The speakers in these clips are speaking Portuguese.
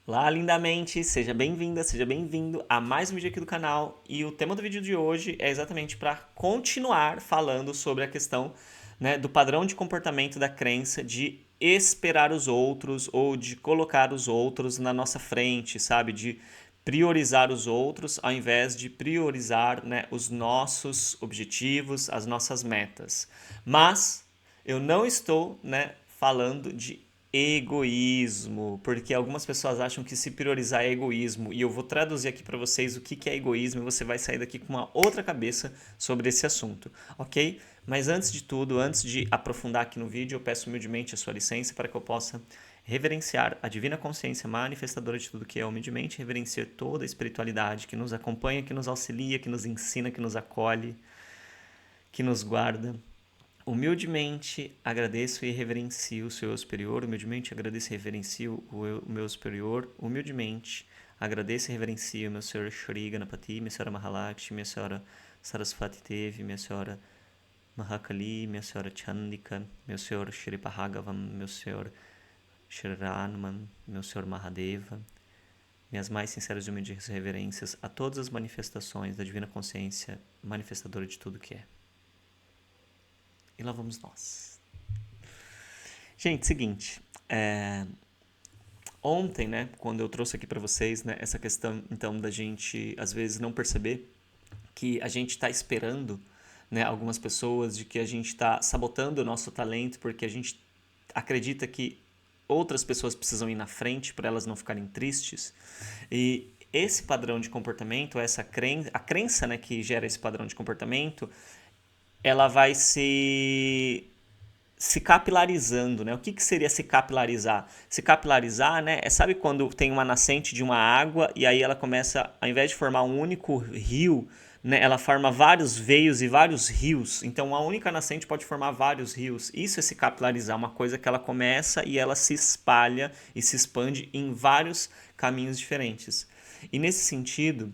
Olá, lindamente! Seja bem-vinda, seja bem-vindo a mais um vídeo aqui do canal. E o tema do vídeo de hoje é exatamente para continuar falando sobre a questão, né, do padrão de comportamento da crença de esperar os outros ou de colocar os outros na nossa frente, sabe? De priorizar os outros ao invés de priorizar, né, os nossos objetivos, as nossas metas. Mas eu não estou, né, falando de egoísmo, porque algumas pessoas acham que se priorizar é egoísmo, e eu vou traduzir aqui para vocês o que é egoísmo e você vai sair daqui com uma outra cabeça sobre esse assunto, ok? Mas antes de tudo, antes de aprofundar aqui no vídeo, eu peço humildemente a sua licença para que eu possa reverenciar a divina consciência manifestadora de tudo que é, humildemente reverenciar toda a espiritualidade que nos acompanha, que nos auxilia, que nos ensina, que nos acolhe, que nos guarda. Humildemente agradeço e reverencio o seu eu superior, humildemente agradeço e reverencio o meu superior, humildemente agradeço e reverencio o meu senhor Shri Ganapati, minha senhora Mahalakshmi, minha senhora Saraswati Devi, minha senhora Mahakali, minha senhora Chandika, meu senhor Shri Bhagavan, meu senhor Shri Hanuman, meu senhor Mahadeva, minhas mais sinceras e humildes reverências a todas as manifestações da divina consciência manifestadora de tudo que é. E lá vamos nós. Gente, seguinte, ontem, né, quando eu trouxe aqui para vocês, né, essa questão, então, da gente, às vezes, não perceber que a gente está esperando, né, algumas pessoas, de que a gente está sabotando o nosso talento porque a gente acredita que outras pessoas precisam ir na frente para elas não ficarem tristes. E esse padrão de comportamento, a crença, né, que gera esse padrão de comportamento, ela vai se capilarizando, né? O que seria se capilarizar? Se capilarizar, né? Sabe quando tem uma nascente de uma água e aí ela começa, ao invés de formar um único rio, né? Ela forma vários veios e vários rios. Então, uma única nascente pode formar vários rios. Isso é se capilarizar, uma coisa que ela começa e ela se espalha e se expande em vários caminhos diferentes. E nesse sentido,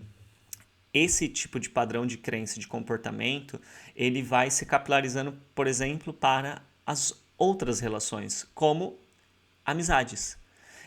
esse tipo de padrão de crença e de comportamento, ele vai se capilarizando, por exemplo, para as outras relações, como amizades.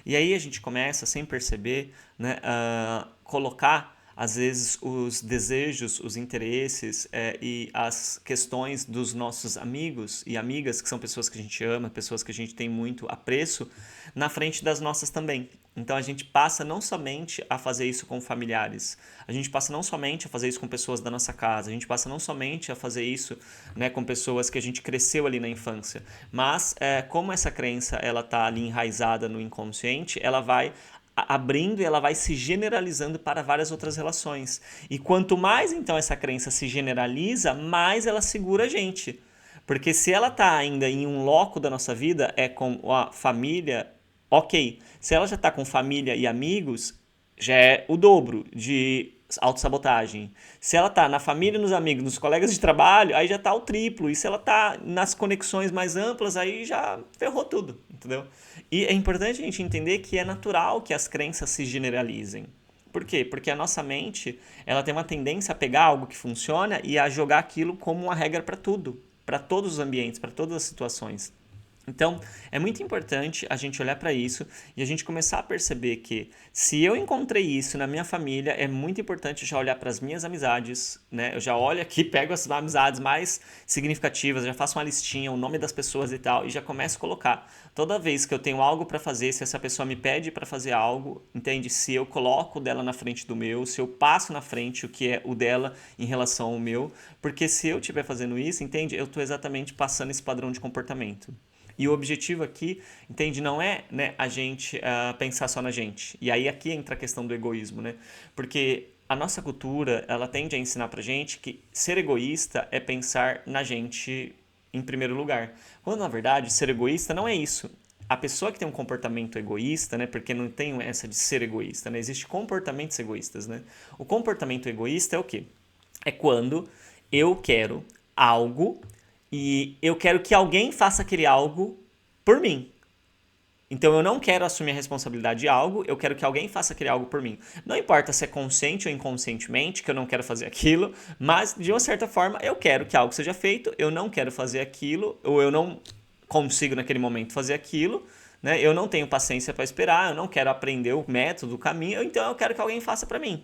E aí a gente começa, sem perceber, né, a colocar, às vezes, os desejos, os interesses e as questões dos nossos amigos e amigas, que são pessoas que a gente ama, pessoas que a gente tem muito apreço, na frente das nossas também. Então a gente passa não somente a fazer isso com familiares, a gente passa não somente a fazer isso com pessoas da nossa casa, a gente passa não somente a fazer isso, né, com pessoas que a gente cresceu ali na infância, mas como essa crença ela está ali enraizada no inconsciente, ela vai abrindo e ela vai se generalizando para várias outras relações. E quanto mais então essa crença se generaliza, mais ela segura a gente. Porque se ela está ainda em um loco da nossa vida, é com a família, ok. Se ela já está com família e amigos, já é o dobro de autossabotagem. Se ela tá na família, nos amigos, nos colegas de trabalho, aí já tá o triplo. E se ela tá nas conexões mais amplas, aí já ferrou tudo, entendeu? E é importante a gente entender que é natural que as crenças se generalizem. Por quê? Porque a nossa mente, ela tem uma tendência a pegar algo que funciona e a jogar aquilo como uma regra para tudo, para todos os ambientes, para todas as situações. Então, é muito importante a gente olhar para isso e a gente começar a perceber que se eu encontrei isso na minha família, é muito importante já olhar para as minhas amizades, né? Eu já olho aqui, pego as amizades mais significativas, já faço uma listinha, o nome das pessoas e tal, e já começo a colocar. Toda vez que eu tenho algo para fazer, se essa pessoa me pede para fazer algo, entende? Se eu coloco o dela na frente do meu, se eu passo na frente o que é o dela em relação ao meu, porque se eu estiver fazendo isso, entende? Eu estou exatamente passando esse padrão de comportamento. E o objetivo aqui, entende, não é, né, a gente pensar só na gente. E aí aqui entra a questão do egoísmo, né? Porque a nossa cultura, ela tende a ensinar pra gente que ser egoísta é pensar na gente em primeiro lugar. Quando na verdade ser egoísta não é isso. A pessoa que tem um comportamento egoísta, né, porque não tem essa de ser egoísta, né? Existem comportamentos egoístas, né? O comportamento egoísta é o quê? É quando eu quero algo e eu quero que alguém faça aquele algo por mim. Então eu não quero assumir a responsabilidade de algo, eu quero que alguém faça aquele algo por mim. Não importa se é consciente ou inconscientemente que eu não quero fazer aquilo, mas de uma certa forma eu quero que algo seja feito, eu não quero fazer aquilo, ou eu não consigo naquele momento fazer aquilo, né? Eu não tenho paciência para esperar, eu não quero aprender o método, o caminho, então eu quero que alguém faça para mim.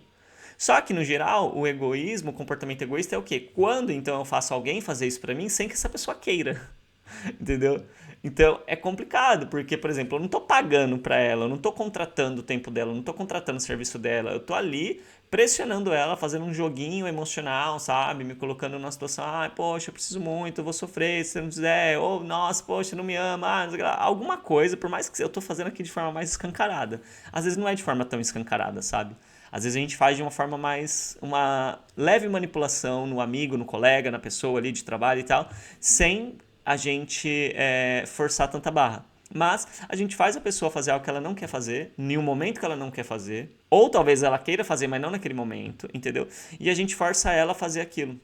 Só que, no geral, o egoísmo, o comportamento egoísta é o quê? Quando, então, eu faço alguém fazer isso para mim sem que essa pessoa queira, entendeu? Então, é complicado, porque, por exemplo, eu não tô pagando para ela, eu não tô contratando o tempo dela, eu não tô contratando o serviço dela, eu tô ali pressionando ela, fazendo um joguinho emocional, sabe? Me colocando numa situação, poxa, eu preciso muito, eu vou sofrer se você não fizer, ou, nossa, poxa, não me ama, não sei lá. Alguma coisa, por mais que eu tô fazendo aqui de forma mais escancarada. Às vezes não é de forma tão escancarada, sabe? Às vezes a gente faz de uma forma mais, uma leve manipulação no amigo, no colega, na pessoa ali de trabalho e tal, sem a gente forçar tanta barra. Mas a gente faz a pessoa fazer algo que ela não quer fazer, em um momento que ela não quer fazer, ou talvez ela queira fazer, mas não naquele momento, entendeu? E a gente força ela a fazer aquilo.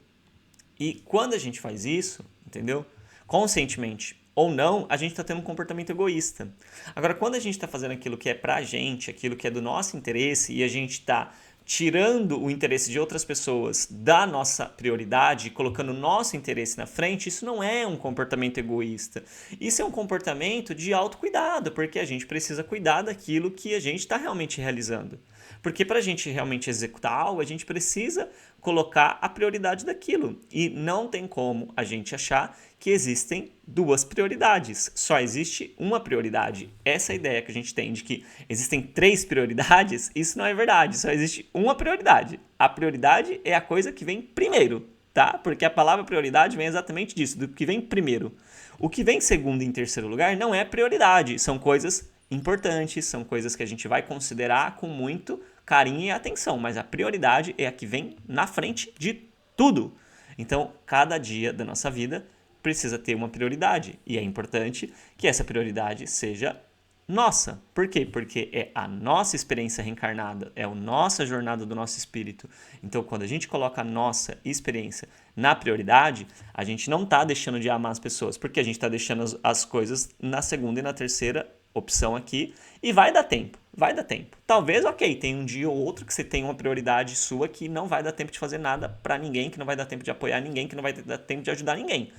E quando a gente faz isso, entendeu? Conscientemente ou não, a gente está tendo um comportamento egoísta. Agora, quando a gente está fazendo aquilo que é pra gente, aquilo que é do nosso interesse, e a gente está tirando o interesse de outras pessoas da nossa prioridade, colocando o nosso interesse na frente, isso não é um comportamento egoísta. Isso é um comportamento de autocuidado, porque a gente precisa cuidar daquilo que a gente está realmente realizando. Porque para a gente realmente executar algo, a gente precisa colocar a prioridade daquilo. E não tem como a gente achar que existem duas prioridades. Só existe uma prioridade. Essa ideia que a gente tem de que existem três prioridades, isso não é verdade. Só existe uma prioridade. A prioridade é a coisa que vem primeiro, tá? Porque a palavra prioridade vem exatamente disso, do que vem primeiro. O que vem segundo e em terceiro lugar não é prioridade, são coisas importantes, são coisas que a gente vai considerar com muito carinho e atenção, mas a prioridade é a que vem na frente de tudo. Então, cada dia da nossa vida precisa ter uma prioridade e é importante que essa prioridade seja nossa. Por quê? Porque é a nossa experiência reencarnada, é a nossa jornada do nosso espírito. Então, quando a gente coloca a nossa experiência na prioridade, a gente não está deixando de amar as pessoas, porque a gente está deixando as coisas na segunda e na terceira opção aqui, e vai dar tempo, vai dar tempo. Talvez, ok, tem um dia ou outro que você tem uma prioridade sua que não vai dar tempo de fazer nada para ninguém, que não vai dar tempo de apoiar ninguém, que não vai dar tempo de ajudar ninguém.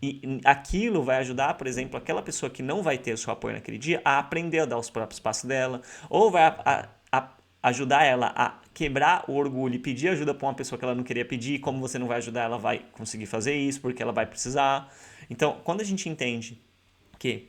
E aquilo vai ajudar, por exemplo, aquela pessoa que não vai ter o seu apoio naquele dia a aprender a dar os próprios passos dela, ou vai ajudar ela a quebrar o orgulho e pedir ajuda para uma pessoa que ela não queria pedir, e como você não vai ajudar, ela vai conseguir fazer isso, porque ela vai precisar. Então, quando a gente entende que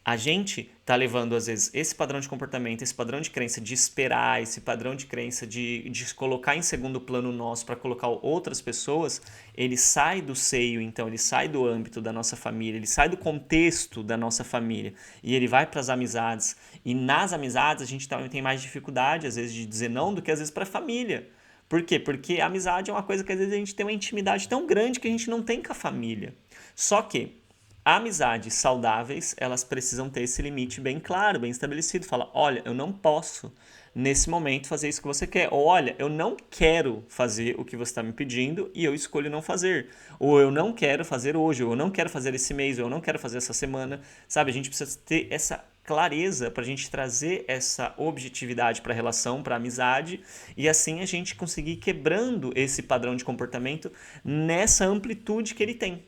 a gente está levando, às vezes, esse padrão de comportamento, esse padrão de crença de esperar, esse padrão de crença de se colocar em segundo plano nosso para colocar outras pessoas, ele sai do seio, então, ele sai do âmbito da nossa família, ele sai do contexto da nossa família e ele vai para as amizades. E nas amizades a gente também tem mais dificuldade, às vezes, de dizer não do que, às vezes, para a família. Por quê? Porque a amizade é uma coisa que, às vezes, a gente tem uma intimidade tão grande que a gente não tem com a família. Só que amizades saudáveis, elas precisam ter esse limite bem claro, bem estabelecido. Fala, olha, eu não posso nesse momento fazer isso que você quer. Ou olha, eu não quero fazer o que você está me pedindo e eu escolho não fazer. Ou eu não quero fazer hoje, ou eu não quero fazer esse mês, ou eu não quero fazer essa semana. Sabe, a gente precisa ter essa clareza para a gente trazer essa objetividade para a relação, para a amizade, e assim a gente conseguir ir quebrando esse padrão de comportamento nessa amplitude que ele tem.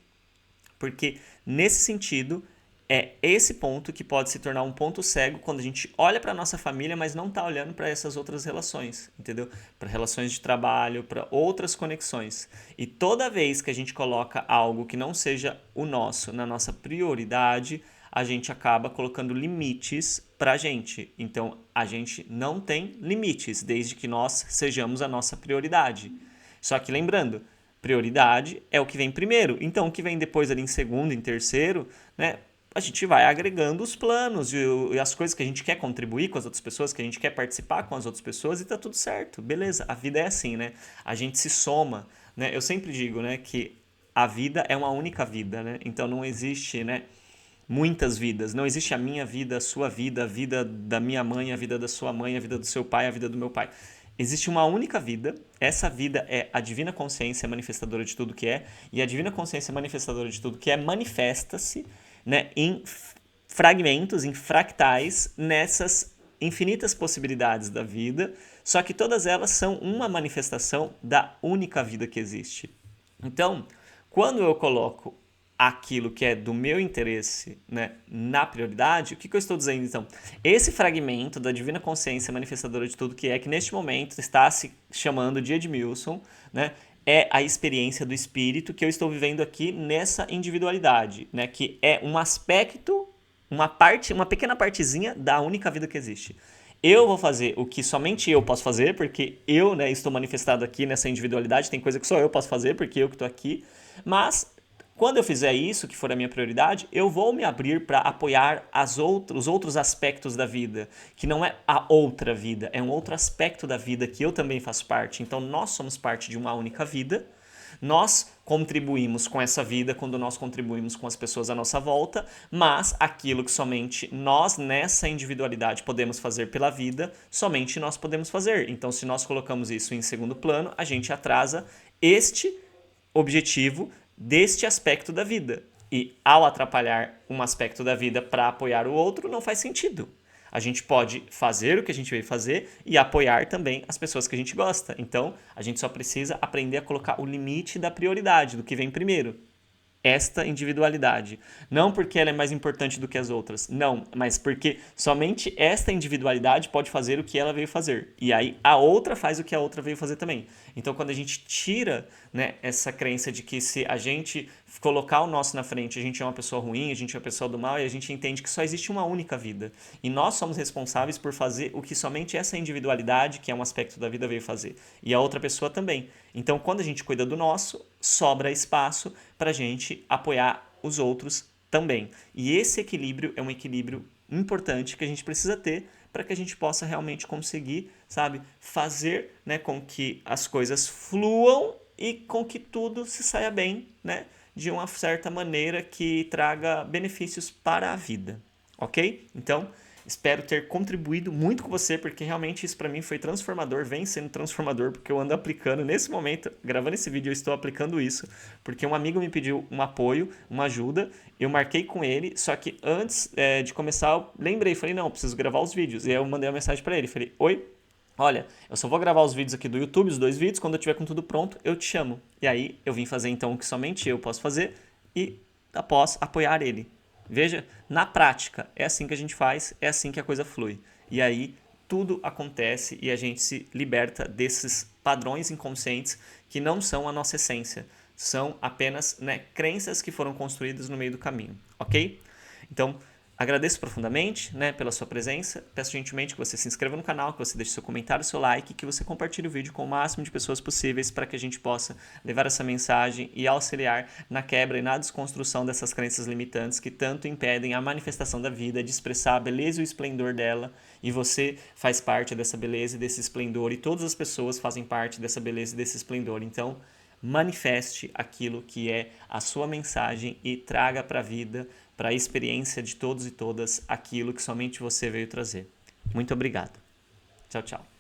Porque, nesse sentido, é esse ponto que pode se tornar um ponto cego quando a gente olha para a nossa família, mas não está olhando para essas outras relações, entendeu? Para relações de trabalho, para outras conexões. E toda vez que a gente coloca algo que não seja o nosso na nossa prioridade, a gente acaba colocando limites para a gente. Então, a gente não tem limites, desde que nós sejamos a nossa prioridade. Só que lembrando, prioridade é o que vem primeiro. Então, o que vem depois ali em segundo, em terceiro, né? A gente vai agregando os planos e as coisas que a gente quer contribuir com as outras pessoas, que a gente quer participar com as outras pessoas e tá tudo certo. Beleza, a vida é assim, né? A gente se soma, né? Eu sempre digo, né, que a vida é uma única vida, né? Então não existe, né, muitas vidas. Não existe a minha vida, a vida da minha mãe, a vida da sua mãe, a vida do seu pai, a vida do meu pai. Existe uma única vida, essa vida é a divina consciência manifestadora de tudo que é, e a divina consciência manifestadora de tudo que é manifesta-se, né, em fragmentos, em fractais, nessas infinitas possibilidades da vida, só que todas elas são uma manifestação da única vida que existe. Então, quando eu coloco aquilo que é do meu interesse, né, na prioridade, o que eu estou dizendo então? Esse fragmento da divina consciência manifestadora de tudo que é, que neste momento está se chamando de Edmilson, né, é a experiência do espírito que eu estou vivendo aqui nessa individualidade, né, que é um aspecto, uma parte, uma pequena partezinha da única vida que existe. Eu vou fazer o que somente eu posso fazer, porque eu, né, estou manifestado aqui nessa individualidade, tem coisa que só eu posso fazer, porque eu que estou aqui, mas quando eu fizer isso, que for a minha prioridade, eu vou me abrir para apoiar os outros aspectos da vida, que não é a outra vida, é um outro aspecto da vida que eu também faço parte. Então nós somos parte de uma única vida, nós contribuímos com essa vida quando nós contribuímos com as pessoas à nossa volta, mas aquilo que somente nós, nessa individualidade, podemos fazer pela vida, somente nós podemos fazer. Então, se nós colocamos isso em segundo plano, a gente atrasa este objetivo deste aspecto da vida. E ao atrapalhar um aspecto da vida para apoiar o outro, não faz sentido. A gente pode fazer o que a gente veio fazer e apoiar também as pessoas que a gente gosta. Então, a gente só precisa aprender a colocar o limite da prioridade, do que vem primeiro. Esta individualidade. Não porque ela é mais importante do que as outras, não, mas porque somente esta individualidade pode fazer o que ela veio fazer. E aí a outra faz o que a outra veio fazer também. Então, quando a gente tira, né, essa crença de que se a gente colocar o nosso na frente, a gente é uma pessoa ruim, a gente é uma pessoa do mal, e a gente entende que só existe uma única vida. E nós somos responsáveis por fazer o que somente essa individualidade, que é um aspecto da vida, veio fazer. E a outra pessoa também. Então, quando a gente cuida do nosso, sobra espaço para a gente apoiar os outros também. E esse equilíbrio é um equilíbrio importante que a gente precisa ter para que a gente possa realmente conseguir, sabe, fazer, né, com que as coisas fluam e com que tudo se saia bem, né, de uma certa maneira que traga benefícios para a vida, ok? Então, espero ter contribuído muito com você, porque realmente isso para mim foi transformador, vem sendo transformador, porque eu ando aplicando nesse momento, gravando esse vídeo, eu estou aplicando isso, porque um amigo me pediu um apoio, uma ajuda, eu marquei com ele, só que antes de começar, eu lembrei, falei, não, eu preciso gravar os vídeos, e aí eu mandei uma mensagem para ele, falei, oi, olha, eu só vou gravar os vídeos aqui do YouTube, os 2 vídeos, quando eu tiver com tudo pronto, eu te chamo. E aí eu vim fazer então o que somente eu posso fazer e após apoiar ele. Veja, na prática, é assim que a gente faz, é assim que a coisa flui. E aí tudo acontece e a gente se liberta desses padrões inconscientes que não são a nossa essência. São apenas, né, crenças que foram construídas no meio do caminho, ok? Então, agradeço profundamente, né, pela sua presença. Peço gentilmente que você se inscreva no canal, que você deixe seu comentário, seu like, que você compartilhe o vídeo com o máximo de pessoas possíveis para que a gente possa levar essa mensagem e auxiliar na quebra e na desconstrução dessas crenças limitantes que tanto impedem a manifestação da vida, de expressar a beleza e o esplendor dela. E você faz parte dessa beleza e desse esplendor, e todas as pessoas fazem parte dessa beleza e desse esplendor. Então, manifeste aquilo que é a sua mensagem e traga para a vida, para a experiência de todos e todas, aquilo que somente você veio trazer. Muito obrigado. Tchau, tchau.